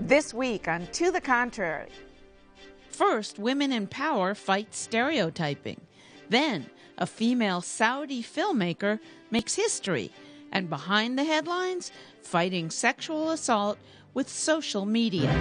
This week on To the Contrary. First, women in power fight stereotyping. Then, a female Saudi filmmaker makes history. And behind the headlines, fighting sexual assault with social media.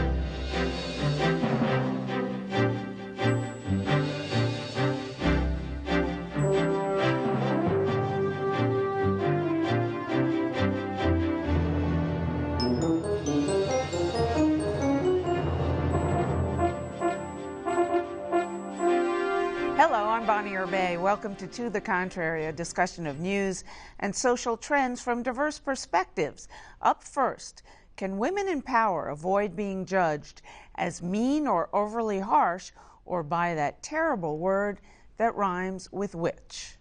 Hello, I'm Bonnie Urbay. Welcome to the Contrary, a discussion of news and social trends from diverse perspectives. Up first, can women in power avoid being judged as mean or overly harsh, or by that terrible word that rhymes with witch?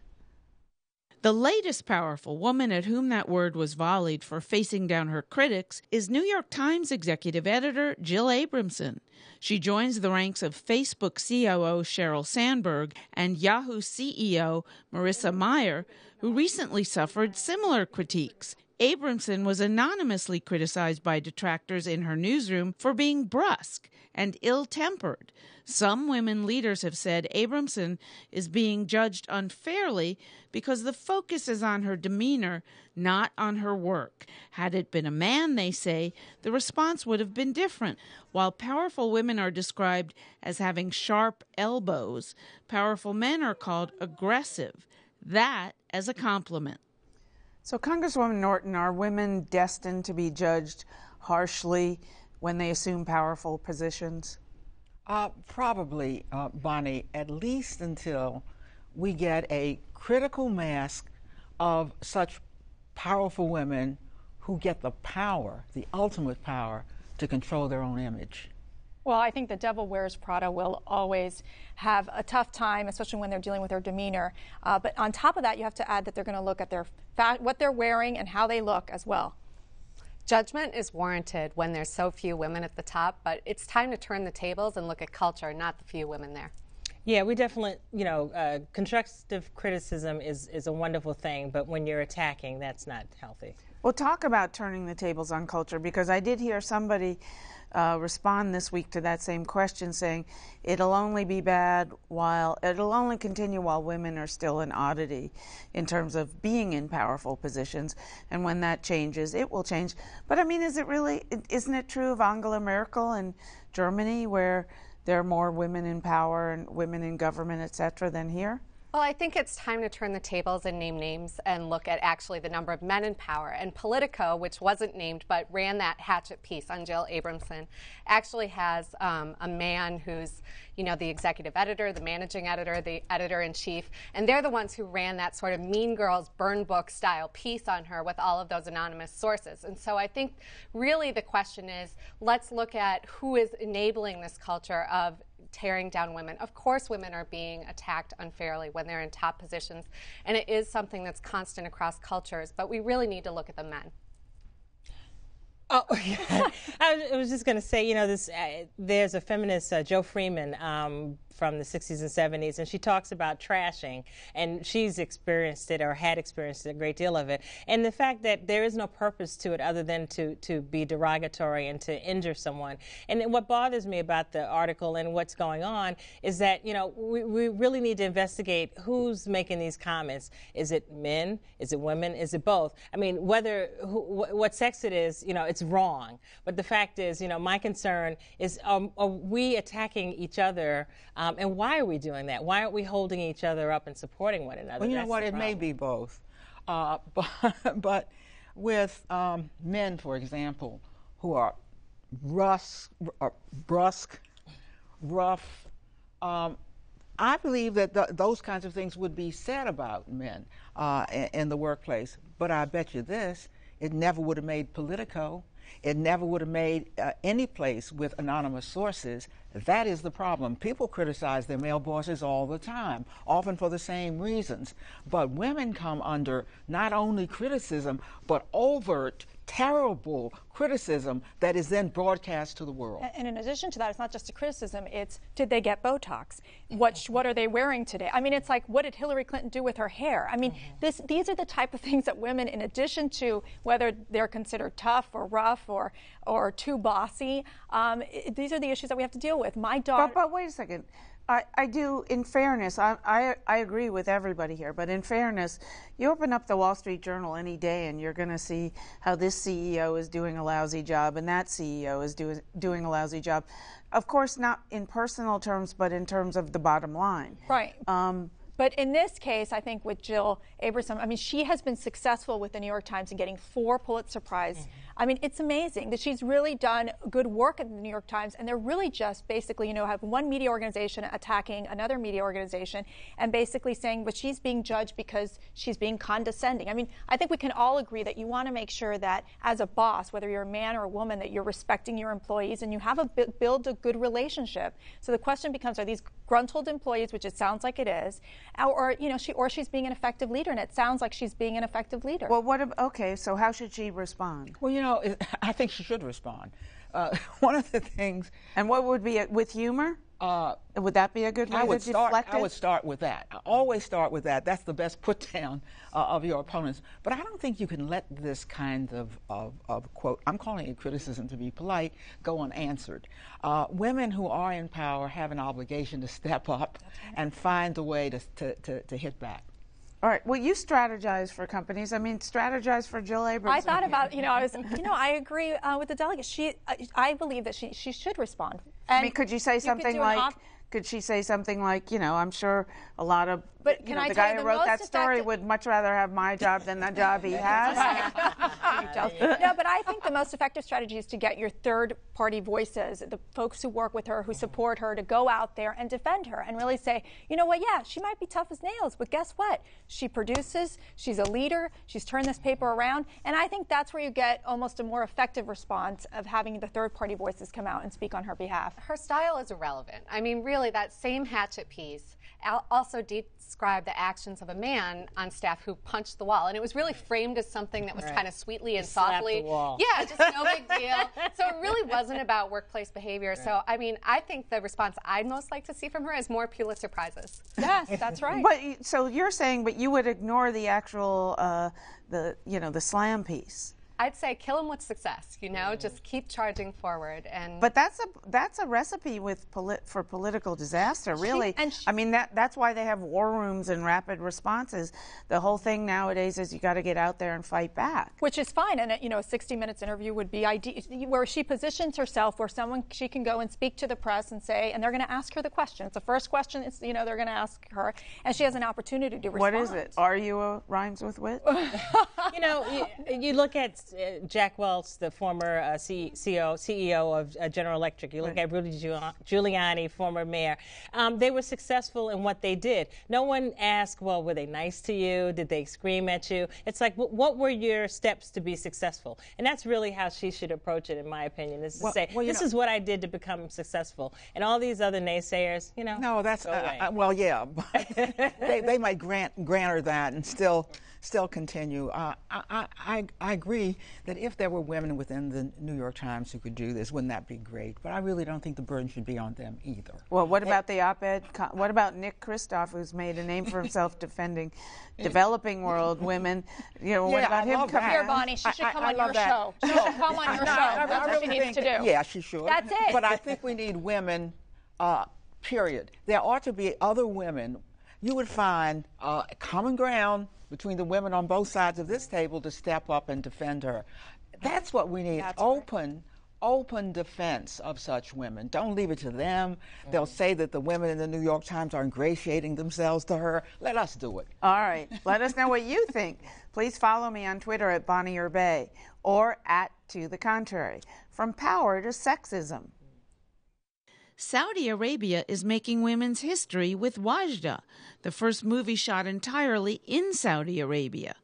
The latest powerful woman at whom that word was volleyed for facing down her critics is New York Times executive editor Jill Abramson. She joins the ranks of Facebook COO Sheryl Sandberg and Yahoo CEO Marissa Mayer, who recently suffered similar critiques. Abramson was anonymously criticized by detractors in her newsroom for being brusque and ill-tempered. Some women leaders have said Abramson is being judged unfairly because the focus is on her demeanor, not on her work. Had it been a man, they say, the response would have been different. While powerful women are described as having sharp elbows, powerful men are called aggressive. That as a compliment. So, Congresswoman Norton, are women destined to be judged harshly when they assume powerful positions? Probably, Bonnie, at least until we get a critical mass of such powerful women who get the power, the ultimate power, to control their own image. Well, I think the devil wears Prada will always have a tough time, especially when they're dealing with their demeanor. But on top of that, you have to add that they're going to look at what they're wearing and how they look as well. Judgment is warranted when there's so few women at the top, but it's time to turn the tables and look at culture, not the few women there. Yeah, we definitely, constructive criticism is a wonderful thing, but when you're attacking, that's not healthy. Well, talk about turning the tables on culture, because I did hear somebody respond this week to that same question, saying it'll only continue while women are still an oddity in terms of being in powerful positions, and when that changes, it will change. But I mean, isn't it true of Angela Merkel in Germany, where there are more women in power and women in government, etc., than here? Well, I think it's time to turn the tables and name names and look at actually the number of men in power. And Politico, which wasn't named but ran that hatchet piece on Jill Abramson, actually has a man who's, the executive editor, the managing editor, the editor-in-chief, and they're the ones who ran that sort of Mean Girls burn book style piece on her with all of those anonymous sources. And so I think really the question is, let's look at who is enabling this culture of tearing down women. Of course, women are being attacked unfairly when they're in top positions, and it is something that's constant across cultures, but we really need to look at the men. Oh, yeah. I was just going to say, there's a feminist, Jo Freeman, from the 60s and 70s, and she talks about trashing, and she's experienced it or had experienced a great deal of it. And the fact that there is no purpose to it other than to be derogatory and to injure someone. And what bothers me about the article and what's going on is that, we really need to investigate who's making these comments. Is it men? Is it women? Is it both? I mean, what sex it is, it's wrong. But the fact is, my concern is, are we attacking each other? And why are we doing that? Why aren't we holding each other up and supporting one another? Well, you know what? It may be both. But with men, for example, who are brusque, rough, I believe that those kinds of things would be said about men in the workplace. But I bet you this, it never would have made Politico. It never would have made any place with anonymous sources. That is the problem. People criticize their male bosses all the time, often for the same reasons. But women come under not only criticism, but overt terrible criticism that is then broadcast to the world. And in addition to that, it's not just a criticism, it's did they get Botox? What are they wearing today? I mean, it's like, what did Hillary Clinton do with her hair? I mean, these are the type of things that women, in addition to whether they're considered tough or rough or too bossy, these are the issues that we have to deal with. My daughter... But wait a second. I do, in fairness, I agree with everybody here, but in fairness, you open up the Wall Street Journal any day and you're going to see how this CEO is doing a lousy job and that CEO is doing a lousy job. Of course, not in personal terms, but in terms of the bottom line. Right. But in this case, I think with Jill Abramson, I mean, she has been successful with the New York Times in getting 4 Pulitzer Prize. I mean, it's amazing that she's really done good work at the New York Times, and they're really just basically, have one media organization attacking another media organization and basically saying, but she's being judged because she's being condescending. I mean, I think we can all agree that you want to make sure that as a boss, whether you're a man or a woman, that you're respecting your employees and you have build a good relationship. So the question becomes, are these gruntled employees, which it sounds like it is, or she's being an effective leader, and it sounds like she's being an effective leader. Well, okay, so how should she respond? Well, I think she should respond. One of the things... And what would be with humor? Would that be a good way to deflect it? I would start with that. I always start with that. That's the best put down of your opponents. But I don't think you can let this kind of quote, I'm calling it criticism to be polite, go unanswered. Women who are in power have an obligation to step up and find a way to hit back. All right. Well, you strategize for companies. I mean, strategize for Jill Abramson. I thought about, I agree with the delegate. I believe that she should respond. And I mean, could you say something like? Could she say something like, I'm sure a lot of, the guy who wrote that story would much rather have my job than the job he has? No, but I think the most effective strategy is to get your third-party voices, the folks who work with her, who support her, to go out there and defend her and really say, you know what, yeah, she might be tough as nails, but guess what? She produces, she's a leader, she's turned this paper around, and I think that's where you get almost a more effective response of having the third-party voices come out and speak on her behalf. Her style is irrelevant. I mean, really, that same hatchet piece also described the actions of a man on staff who punched the wall, and it was really framed as something that was kind of sweetly and softly. The wall. Yeah, just no big deal. So it really wasn't about workplace behavior. Right. So I mean, I think the response I'd most like to see from her is more Pulitzer Prizes. Yes, that's right. But so you're saying, but you would ignore the actual, the slam piece. I'd say kill him with success, just keep charging forward. But that's a recipe for political disaster, really. I mean, that's why they have war rooms and rapid responses. The whole thing nowadays is you got to get out there and fight back. Which is fine, and a 60 Minutes interview would be ideal, where she positions herself, where she can go and speak to the press and say, and they're going to ask her the questions. The first question is, they're going to ask her, and she has an opportunity to respond. What is it? Are you a rhymes with wit? You look at Jack Welch, the former CEO of General Electric. You look at Rudy Giuliani, former mayor. They were successful in what they did. No one asked, well, were they nice to you? Did they scream at you? It's like, what were your steps to be successful? And that's really how she should approach it, in my opinion, is to say, this is what I did to become successful. And all these other naysayers, No, that's, well, yeah. But they might grant her that and still continue. I agree that if there were women within the New York Times who could do this, wouldn't that be great? But I really don't think the burden should be on them either. Well, what about the op-ed? What about Nick Kristof, who's made a name for himself defending developing world women? What about him coming here, Bonnie? She should come on your show. She should come on your show. That's what she needs to do. Yeah, she should. That's it. But I think we need women, period. There ought to be other women. You would find common ground between the women on both sides of this table to step up and defend her. That's what we need. That's open defense of such women. Don't leave it to them. They'll say that the women in the New York Times are ingratiating themselves to her. Let us do it. All right. Let us know what you think. Please follow me on Twitter at Bonnie Urbay or at To The Contrary. From power to sexism. Saudi Arabia is making women's history with Wadjda, the first movie shot entirely in Saudi Arabia.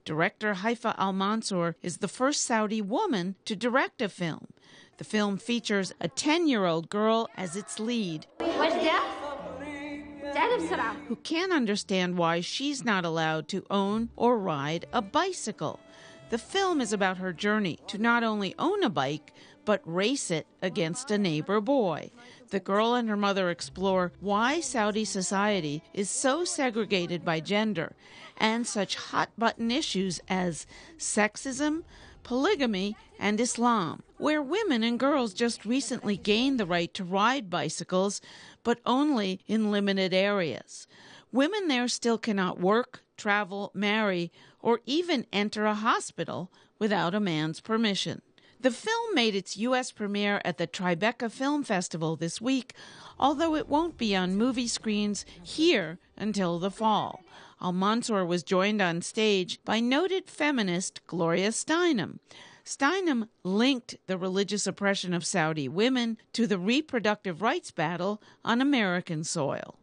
Director Haifa Al-Mansour is the first Saudi woman to direct a film. The film features a 10-year-old girl as its lead, who can't understand why she's not allowed to own or ride a bicycle. The film is about her journey to not only own a bike, but race it against a neighbor boy. The girl and her mother explore why Saudi society is so segregated by gender and such hot-button issues as sexism, polygamy, and Islam, where women and girls just recently gained the right to ride bicycles, but only in limited areas. Women there still cannot work, travel, marry, or even enter a hospital without a man's permission. The film made its U.S. premiere at the Tribeca Film Festival this week, although it won't be on movie screens here until the fall. Al-Mansour was joined on stage by noted feminist Gloria Steinem. Steinem linked the religious oppression of Saudi women to the reproductive rights battle on American soil.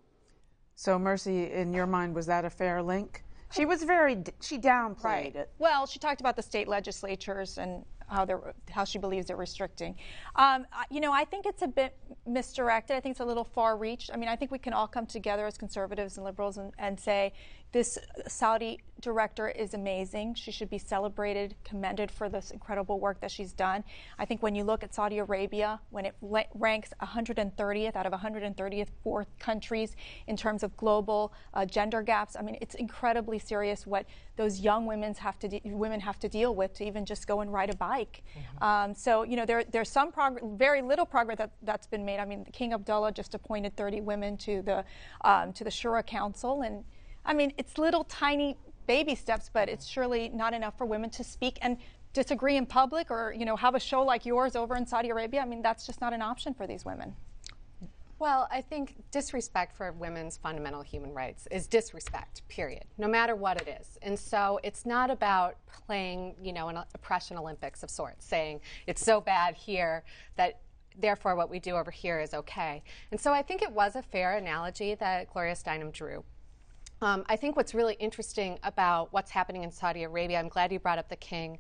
So, Mercy, in your mind, was that a fair link? She downplayed it. Well, she talked about the state legislatures and how she believes they're restricting. I think it's a bit misdirected. I think it's a little far reach. I mean, I think we can all come together as conservatives and liberals and say this Saudi director is amazing. She should be celebrated, commended for this incredible work that she's done. I think when you look at Saudi Arabia, when it ranks 130th out of 134 countries in terms of global gender gaps, I mean, it's incredibly serious what those young women have to deal with to even just go and ride a bike. Mm-hmm. There's some very little progress that's been made. I mean, King Abdullah just appointed 30 women to the Shura Council, and I mean, it's little tiny baby steps, but it's surely not enough for women to speak and disagree in public or, have a show like yours over in Saudi Arabia. I mean, that's just not an option for these women. Well, I think disrespect for women's fundamental human rights is disrespect, period, no matter what it is. And so it's not about playing, an oppression Olympics of sorts, saying it's so bad here that therefore what we do over here is okay. And so I think it was a fair analogy that Gloria Steinem drew. I think what's really interesting about what's happening in Saudi Arabia, I'm glad you brought up the king,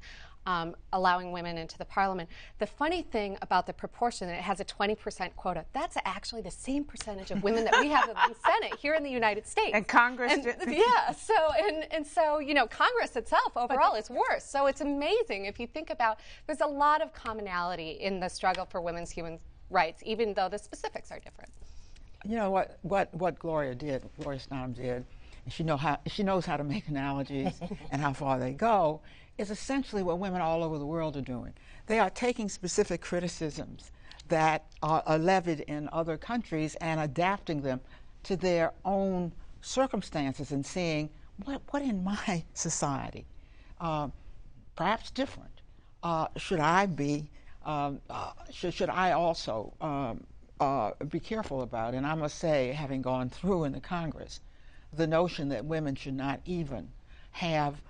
allowing women into the parliament. The funny thing about the proportion, that it has a 20% quota, that's actually the same percentage of women that we have in the Senate here in the United States. And Congress. So Congress itself overall is worse. So it's amazing if you think about, there's a lot of commonality in the struggle for women's human rights, even though the specifics are different. You know what Gloria Steinem did, and she knows how to make analogies and how far they go, is essentially what women all over the world are doing. They are taking specific criticisms that are levied in other countries and adapting them to their own circumstances and seeing what in my society, perhaps different, should I be, should I also be careful about. And I must say, having gone through in the Congress, the notion that women should not even have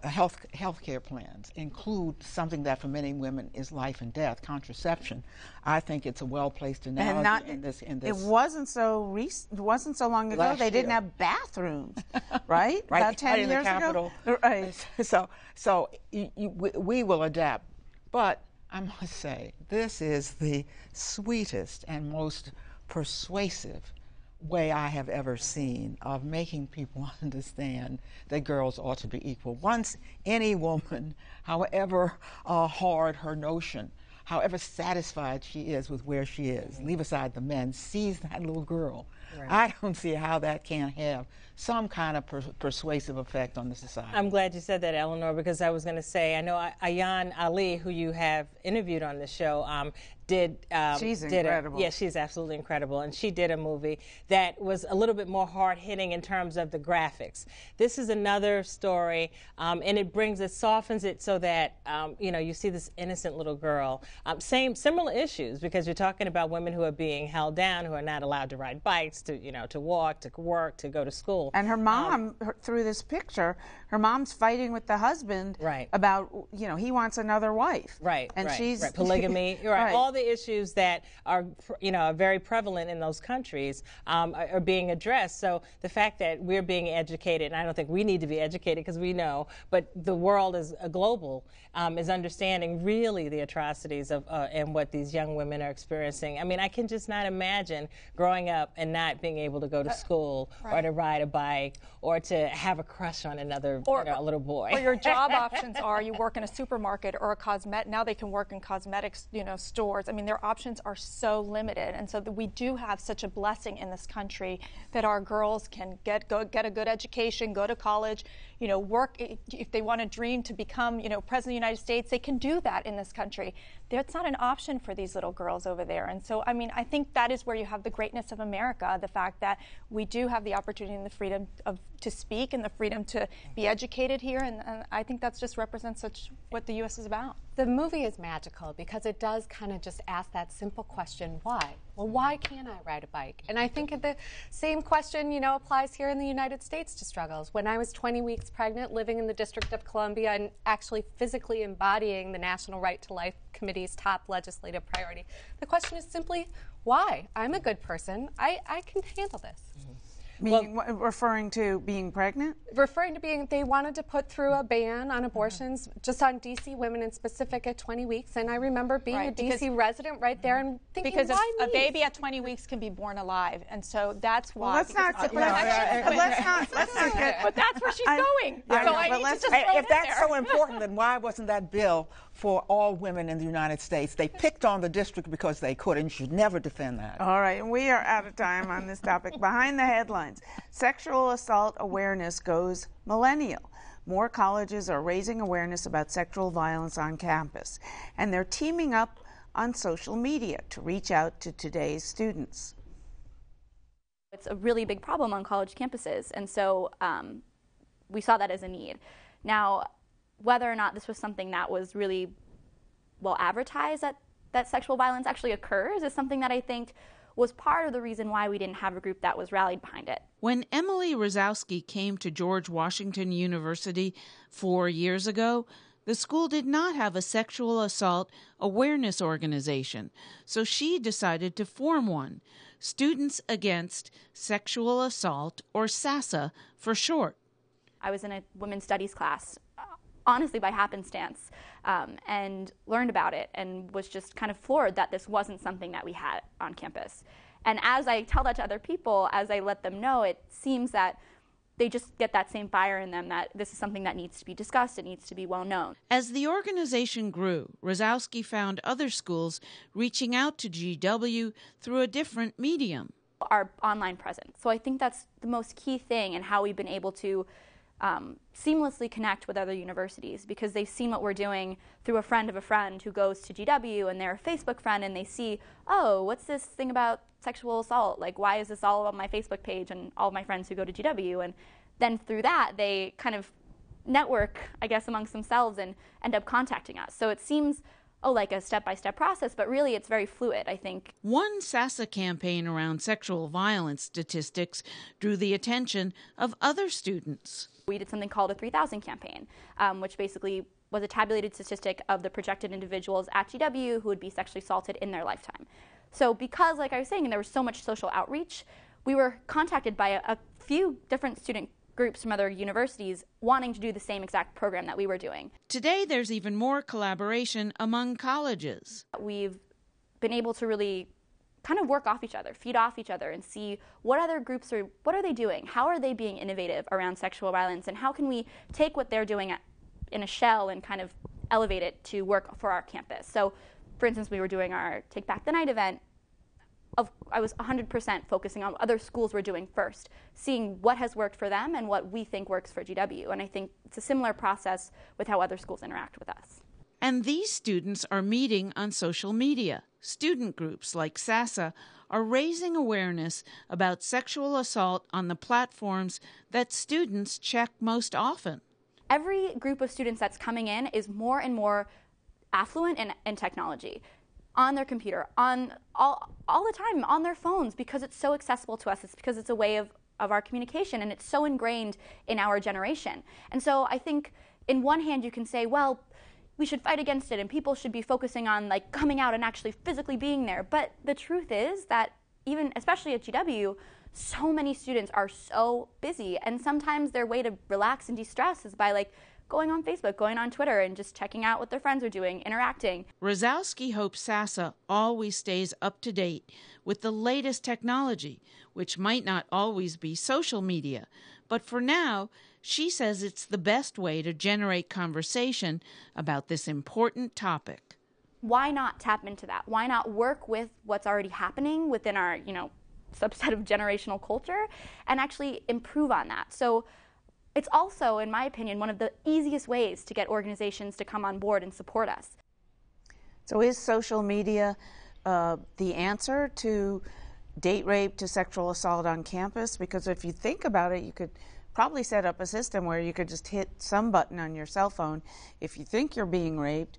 health care plans include something that for many women is life and death, contraception. I think it's a well-placed analogy in this. It wasn't so long ago. They didn't have bathrooms, right? Right, about 10 in years the Capitol. ago. Right. So we will adapt, but I must say, this is the sweetest and most persuasive way I have ever seen of making people understand that girls ought to be equal. Once any woman, however hard her notion, however satisfied she is with where she is, leave aside the men, sees that little girl, right. I don't see how that can't have some kind of persuasive effect on the society. I'm glad you said that, Eleanor, because I was going to say, I know Ayan Ali, who you have interviewed on the show, she's incredible. She's absolutely incredible. And she did a movie that was a little bit more hard-hitting in terms of the graphics. This is another story, and it softens it so that, you see this innocent little girl. Similar issues, because you're talking about women who are being held down, who are not allowed to ride bikes, to walk, to work, to go to school. And her mom, through this picture, her mom's fighting with the husband about, he wants another wife. And she's polygamy. Right. All the issues that are, very prevalent in those countries are being addressed. So the fact that we're being educated, and I don't think we need to be educated because we know, but the world is global, is understanding really the atrocities of and what these young women are experiencing. I mean, I can just not imagine growing up and not being able to go to school or to ride a bike or to have a crush on another a little boy. Or your job options are you work in a supermarket or now they can work in cosmetics, stores. I mean, their options are so limited, and so we do have such a blessing in this country that our girls can get a good education, go to college, work. If they want to dream to become, president of the United States, they can do that in this country. That's not an option for these little girls over there. And so, I mean, I think that is where you have the greatness of America, the fact that we do have the opportunity and the freedom to speak and the freedom to be educated here. And I think that just represents what the U.S. is about. The movie is magical because it does kind of just ask that simple question, why? Well, why can't I ride a bike? And I think the same question, applies here in the United States to struggles. When I was 20 weeks pregnant, living in the District of Columbia and actually physically embodying the National Right to Life Committee's top legislative priority, the question is simply, why? I'm a good person. I can handle this. Referring to being pregnant? Referring to they wanted to put through a ban on abortions just on D.C. women in specific at 20 weeks. And I remember being a D.C. resident right there and thinking, because why a baby at 20 weeks can be born alive. And so that's why. Let's not get but that's where she's going. If that's so important, then why wasn't that bill for all women in the United States? They picked on the district because they could, and you should never defend that. All right, and we are out of time on this topic. Behind the headlines, sexual assault awareness goes millennial. More colleges are raising awareness about sexual violence on campus, and they're teaming up on social media to reach out to today's students. It's a really big problem on college campuses, and so we saw that as a need. Now, whether or not this was something that was really well advertised that sexual violence actually occurs is something that I think was part of the reason why we didn't have a group that was rallied behind it. When Emily Rosowski came to George Washington University 4 years ago, the school did not have a sexual assault awareness organization, so she decided to form one, Students Against Sexual Assault, or SASA for short. I was in a women's studies class, honestly by happenstance, and learned about it and was just kind of floored that this wasn't something that we had on campus. And as I tell that to other people, as I let them know, it seems that they just get that same fire in them that this is something that needs to be discussed, it needs to be well known. As the organization grew, Rosowski found other schools reaching out to GW through a different medium. Our online presence. So I think that's the most key thing in how we've been able to seamlessly connect with other universities, because they've seen what we're doing through a friend of a friend who goes to GW and they're a Facebook friend and they see, oh, what's this thing about sexual assault? Like, why is this all on my Facebook page and all of my friends who go to GW? And then through that, they kind of network, I guess, amongst themselves and end up contacting us. So it seems like a step-by-step process, but really it's very fluid, I think. One SASA campaign around sexual violence statistics drew the attention of other students. We did something called a 3000 campaign, which basically was a tabulated statistic of the projected individuals at GW who would be sexually assaulted in their lifetime. So because, like I was saying, there was so much social outreach, we were contacted by a few different student groups from other universities wanting to do the same exact program that we were doing. Today, there's even more collaboration among colleges. We've been able to really kind of work off each other, feed off each other, and see what other groups what are they doing? How are they being innovative around sexual violence? And how can we take what they're doing in a shell and kind of elevate it to work for our campus? So, for instance, we were doing our Take Back the Night event. I was 100% focusing on what other schools were doing first, seeing what has worked for them and what we think works for GW. And I think it's a similar process with how other schools interact with us. And these students are meeting on social media. Student groups like SASA are raising awareness about sexual assault on the platforms that students check most often. Every group of students that's coming in is more and more affluent in technology. On their computer, on all the time, on their phones, because it's so accessible to us. It's because it's a way of our communication, and it's so ingrained in our generation. And so I think in one hand you can say, well, we should fight against it and people should be focusing on like coming out and actually physically being there. But the truth is that even, especially at GW, so many students are so busy, and sometimes their way to relax and de-stress is by like going on Facebook, going on Twitter, and just checking out what their friends are doing, interacting. Rosowski hopes SASA always stays up to date with the latest technology, which might not always be social media, But for now, she says it's the best way to generate conversation about this important topic. Why not tap into that? Why not work with what's already happening within our, subset of generational culture and actually improve on that? So it's also, in my opinion, one of the easiest ways to get organizations to come on board and support us. So is social media the answer to date rape, to sexual assault on campus? Because if you think about it, you could probably set up a system where you could just hit some button on your cell phone if you think you're being raped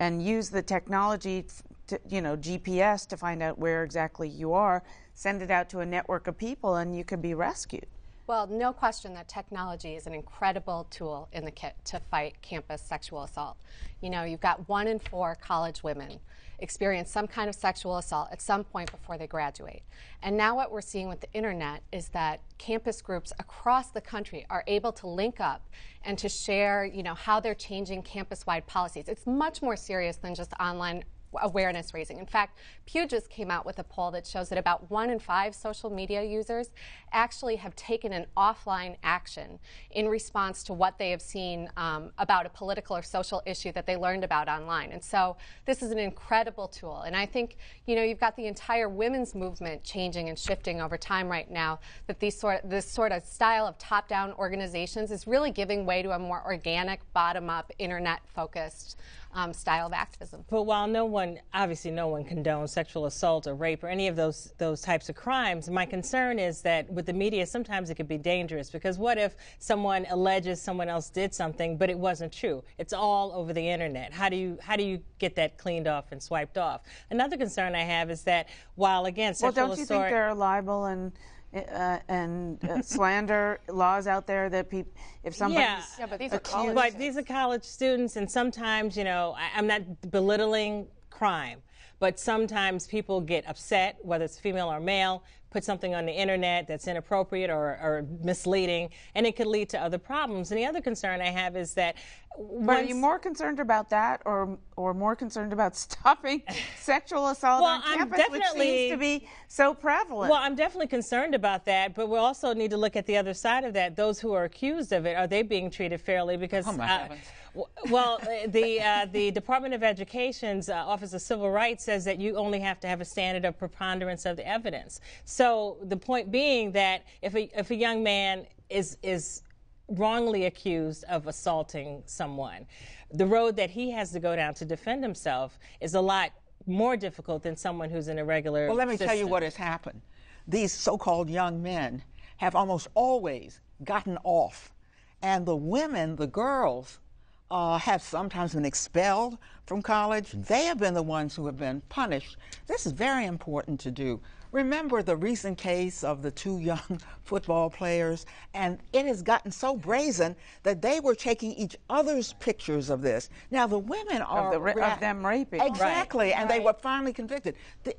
and use the technology, GPS, to find out where exactly you are, send it out to a network of people, and you could be rescued. Well, no question that technology is an incredible tool in the kit to fight campus sexual assault. You've got 1 in 4 college women experience some kind of sexual assault at some point before they graduate. And now what we're seeing with the internet is that campus groups across the country are able to link up and to share, how they're changing campus-wide policies. It's much more serious than just online awareness raising. In fact, Pew just came out with a poll that shows that about 1 in 5 social media users actually have taken an offline action in response to what they have seen about a political or social issue that they learned about online. And so this is an incredible tool. And I think, you've got the entire women's movement changing and shifting over time right now, that this sort of style of top-down organizations is really giving way to a more organic, bottom-up, internet-focused style of activism. But while obviously no one condones sexual assault or rape or any of those types of crimes, my concern is that with the media, sometimes it could be dangerous, because what if someone alleges someone else did something, but it wasn't true? It's all over the internet. How do you get that cleaned off and swiped off? Another concern I have is that while, again, sexual assault... Well, don't you think there are libel and slander laws out there that if somebody's but these are accused... But these are college students, and sometimes, I'm not belittling crime, but sometimes people get upset, whether it's female or male, put something on the internet that's inappropriate or misleading, and it could lead to other problems. And the other concern I have is that are you more concerned about that or more concerned about stopping sexual assault on campus, which seems to be so prevalent? Well, I'm definitely concerned about that, but we also need to look at the other side of that. Those who are accused of it, are they being treated fairly? Because oh my heavens. Well, the Department of Education's Office of Civil Rights says that you only have to have a standard of preponderance of the evidence. So the point being that if a young man is wrongly accused of assaulting someone, the road that he has to go down to defend himself is a lot more difficult than someone who's in a regular Well, let me system. tell you what has happened. These so-called young men have almost always gotten off, and the women, the girls, have sometimes been expelled from college. They have been the ones who have been punished. This is very important to do. Remember the recent case of the 2 young football players, and it has gotten so brazen that they were taking each other's pictures of this. Now the women are of them raping. Exactly, and they were finally convicted. The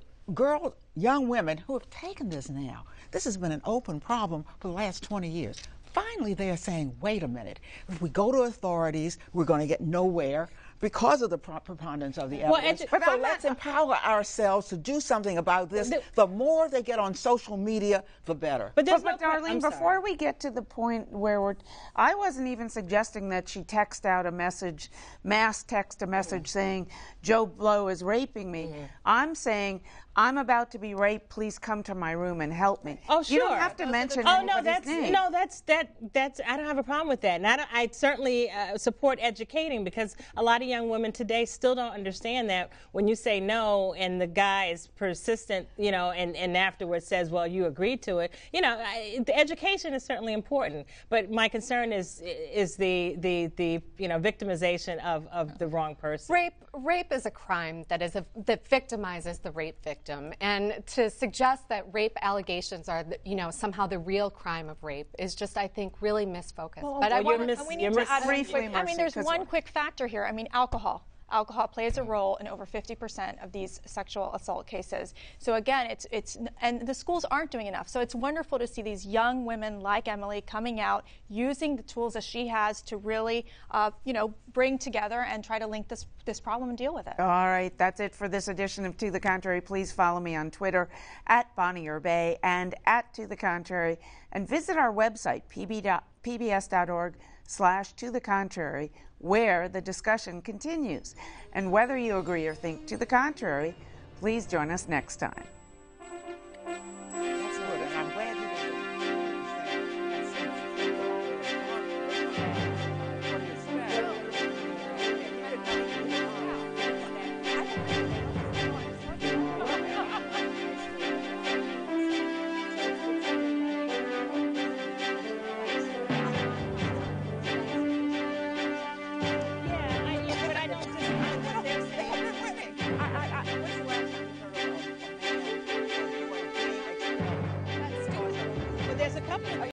young women who have taken this now, this has been an open problem for the last 20 years. Finally, they are saying, wait a minute, if we go to authorities, we're going to get nowhere because of the preponderance of the evidence. So let's empower ourselves to do something about this. The more they get on social media, the better. But Darlene, before we get to the point where I wasn't even suggesting that she text out a message, mass text a message saying, Joe Blow is raping me. I'm saying, I'm about to be raped. Please come to my room and help me. Oh, sure. You don't have to mention anybody's name. That's I don't have a problem with that. And I certainly support educating, because a lot of young women today still don't understand that when you say no and the guy is persistent, and afterwards says, well, you agreed to it. The education is certainly important, but my concern is the victimization of the wrong person. Rape is a crime that victimizes the rape victim, and to suggest that rape allegations are somehow the real crime of rape is just, I think, really misfocused. We need to add briefly. There's one quick factor here. Alcohol. alcohol plays a role in over 50% of these sexual assault cases. So again, and the schools aren't doing enough. So it's wonderful to see these young women like Emily coming out, using the tools that she has to really, bring together and try to link this problem and deal with it. All right, that's it for this edition of To the Contrary. Please follow me on Twitter at Bonnie Urbay and at To the Contrary, and visit our website, pbs.org/To the Contrary, where the discussion continues. And whether you agree or think to the contrary, please join us next time.